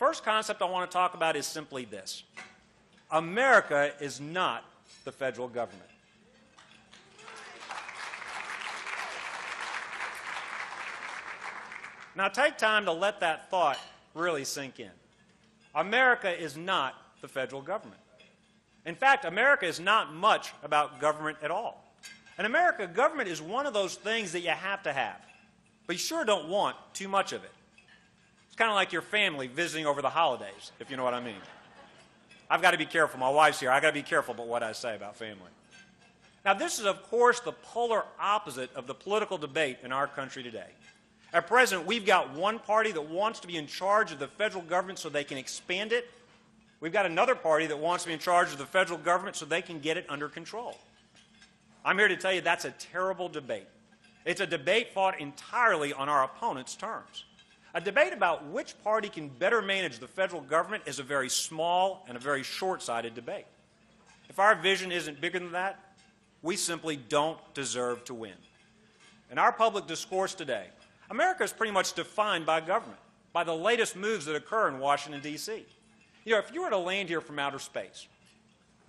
First concept I want to talk about is simply this. America is not the federal government. Now take time to let that thought really sink in. America is not the federal government. In fact, America is not much about government at all. In America, government is one of those things that you have to have, but you sure don't want too much of it. It's kind of like your family visiting over the holidays, if you know what I mean. I've got to be careful. My wife's here. I've got to be careful about what I say about family. Now, this is, of course, the polar opposite of the political debate in our country today. At present, we've got one party that wants to be in charge of the federal government so they can expand it. We've got another party that wants to be in charge of the federal government so they can get it under control. I'm here to tell you that's a terrible debate. It's a debate fought entirely on our opponent's terms. A debate about which party can better manage the federal government is a very small and a very short-sighted debate. If our vision isn't bigger than that, we simply don't deserve to win. In our public discourse today, America is pretty much defined by government, by the latest moves that occur in Washington, D.C. You know, if you were to land here from outer space,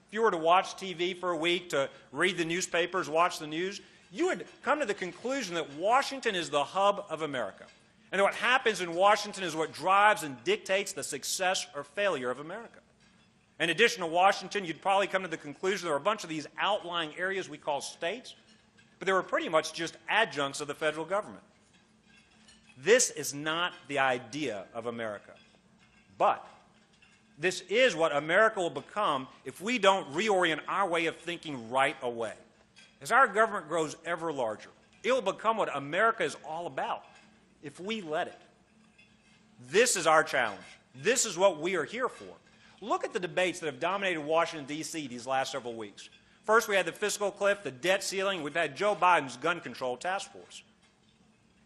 if you were to watch TV for a week, to read the newspapers, watch the news, you would come to the conclusion that Washington is the hub of America, and that what happens in Washington is what drives and dictates the success or failure of America. In addition to Washington, you'd probably come to the conclusion there are a bunch of these outlying areas we call states, but they were pretty much just adjuncts of the federal government. This is not the idea of America. But this is what America will become if we don't reorient our way of thinking right away. As our government grows ever larger, it will become what America is all about if we let it. This is our challenge. This is what we are here for. Look at the debates that have dominated Washington, D.C. these last several weeks. First, we had the fiscal cliff, the debt ceiling. We've had Joe Biden's gun control task force.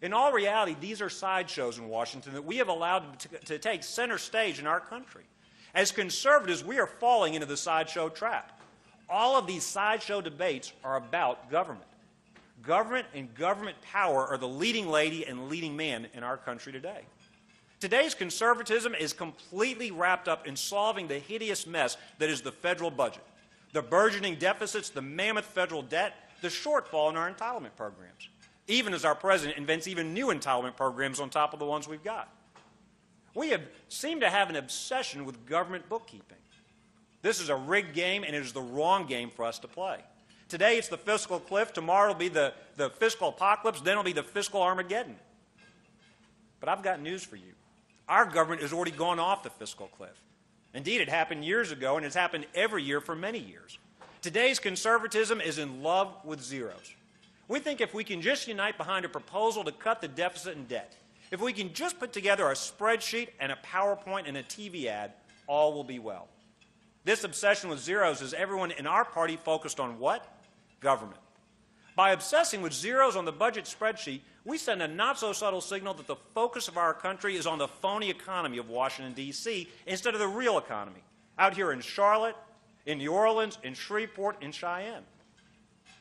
In all reality, these are sideshows in Washington that we have allowed to take center stage in our country. As conservatives, we are falling into the sideshow trap. All of these sideshow debates are about government. Government and government power are the leading lady and leading man in our country today. Today's conservatism is completely wrapped up in solving the hideous mess that is the federal budget, the burgeoning deficits, the mammoth federal debt, the shortfall in our entitlement programs, even as our president invents even new entitlement programs on top of the ones we've got. We seem to have an obsession with government bookkeeping. This is a rigged game, and it is the wrong game for us to play. Today it's the fiscal cliff, tomorrow it'll be the fiscal apocalypse, then it'll be the fiscal Armageddon. But I've got news for you. Our government has already gone off the fiscal cliff. Indeed, it happened years ago, and it's happened every year for many years. Today's conservatism is in love with zeros. We think if we can just unite behind a proposal to cut the deficit and debt, if we can just put together a spreadsheet and a PowerPoint and a TV ad, all will be well. This obsession with zeros is everyone in our party focused on what? Government. By obsessing with zeros on the budget spreadsheet, we send a not-so-subtle signal that the focus of our country is on the phony economy of Washington, D.C., instead of the real economy, out here in Charlotte, in New Orleans, in Shreveport, in Cheyenne.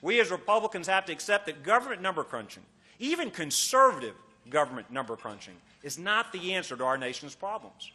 We as Republicans have to accept that government number crunching, even conservative government number crunching, is not the answer to our nation's problems.